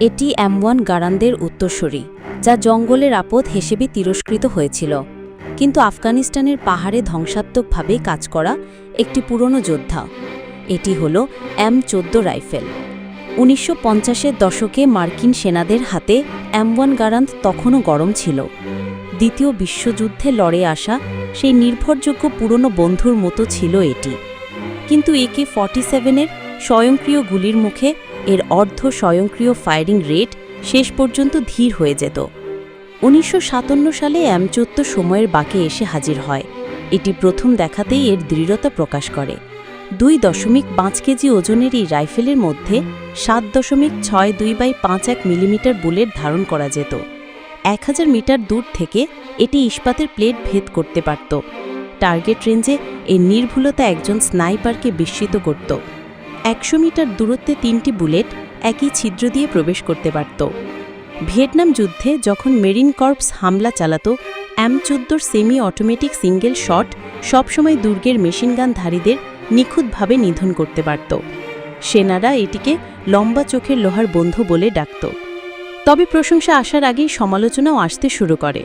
এটি M1 গারানদের উত্তরসূরি, যা জঙ্গলের আপদ হিসেবে তিরস্কৃত হয়েছিল, কিন্তু আফগানিস্তানের পাহাড়ে ধ্বংসাত্মকভাবে কাজ করা একটি পুরনো যোদ্ধা। এটি হল M14 রাইফেল। 1950-এর দশকে মার্কিন সেনাদের হাতে M1 গারান তখনও গরম ছিল। দ্বিতীয় বিশ্বযুদ্ধে লড়ে আসা সেই নির্ভরযোগ্য পুরনো বন্ধুর মতো ছিল এটি। কিন্তু AK-47-এর স্বয়ংক্রিয় গুলির মুখে এর অর্ধ স্বয়ংক্রিয় ফায়ারিং রেট শেষ পর্যন্ত ধীর হয়ে যেত। 1957 সালে M14 সময়ের বাঁকে এসে হাজির হয়। এটি প্রথম দেখাতেই এর দৃঢ়তা প্রকাশ করে। 2.5 কেজি ওজনের এই রাইফেলের মধ্যে 7.62x51 মিলিমিটার বুলেট ধারণ করা যেত। 1000 মিটার দূর থেকে এটি ইস্পাতের প্লেট ভেদ করতে পারত। টার্গেট রেঞ্জে এই নির্ভুলতা একজন স্নাইপারকে বিস্মিত করত। 100 মিটার দূরত্বে 3টি বুলেট একই ছিদ্র দিয়ে প্রবেশ করতে পারত। ভিয়েতনাম যুদ্ধে যখন মেরিন কর্পস হামলা চালাত, M14 semi automatic single shot সবসময় দুর্গের মেশিনগানধারীদের নিখুঁতভাবে নিধন করতে পারত। সেনারা এটিকে লম্বা চোখের লোহার বন্ধু বলে ডাকত। তবে প্রশংসা আসার আগেই সমালোচনাও আসতে শুরু করে।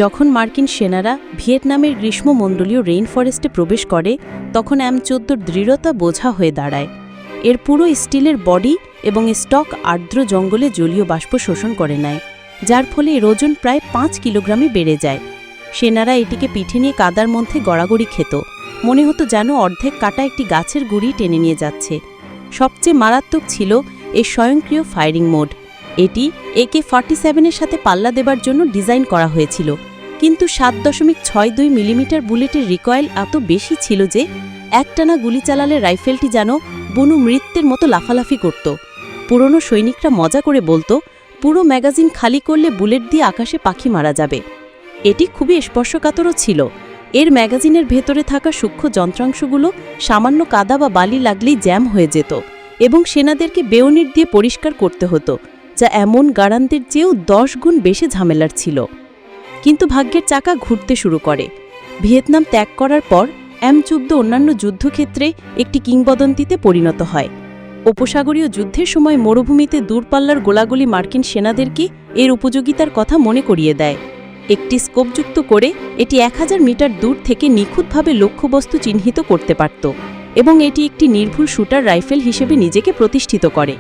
যখন মার্কিন সেনারা ভিয়েতনামের গ্রীষ্মমণ্ডলীয় রেইন ফরেস্টে প্রবেশ করে, তখন M14 দৃঢ়তা বোঝা হয়ে দাঁড়ায়। এর পুরো স্টিলের বডি এবং স্টক আর্দ্র জঙ্গলে জলীয় বাষ্প শোষণ করে নেয়, যার ফলে এর ওজন প্রায় 5 কিলোগ্রামে বেড়ে যায়। সেনারা এটিকে পিঠে নিয়ে কাদার মধ্যে গড়াগড়ি খেত। মনে হতো যেন অর্ধেক কাটা একটি গাছের গুঁড়ি টেনে নিয়ে যাচ্ছে। সবচেয়ে মারাত্মক ছিল এর স্বয়ংক্রিয় ফায়ারিং মোড। এটি AK-47-এর সাথে পাল্লা দেবার জন্য ডিজাইন করা হয়েছিল, কিন্তু 7.62 মিলিমিটার বুলেটের রিকয়েল এত বেশি ছিল যে একটানা গুলি চালালে রাইফেলটি যেন বনু মৃত্যের মতো লাফালাফি করত। পুরনো সৈনিকরা মজা করে বলতো, পুরো ম্যাগাজিন খালি করলে বুলেট দিয়ে আকাশে পাখি মারা যাবে। এটি খুবই স্পর্শকাতরও ছিল। এর ম্যাগাজিনের ভেতরে থাকা সূক্ষ্ম যন্ত্রাংশগুলো সামান্য কাদা বা বালি লাগলেই জ্যাম হয়ে যেত এবং সেনাদেরকে বেয়োনেট দিয়ে পরিষ্কার করতে হতো, যা এমন গারানদের চেয়েও 10 গুণ বেশি ঝামেলার ছিল। কিন্তু ভাগ্যের চাকা ঘুরতে শুরু করে। ভিয়েতনাম ত্যাগ করার পর M14 অন্যান্য যুদ্ধক্ষেত্রে একটি কিংবদন্তিতে পরিণত হয়। উপসাগরীয় যুদ্ধের সময় মরুভূমিতে দূরপাল্লার গোলাগুলি মার্কিন সেনাদেরকে এর উপযোগিতার কথা মনে করিয়ে দেয়। একটি স্কোপযুক্ত করে এটি 1000 মিটার দূর থেকে নিখুঁতভাবে লক্ষ্যবস্তু চিহ্নিত করতে পারত এবং এটি একটি নির্ভুল শুটার রাইফেল হিসেবে নিজেকে প্রতিষ্ঠিত করে।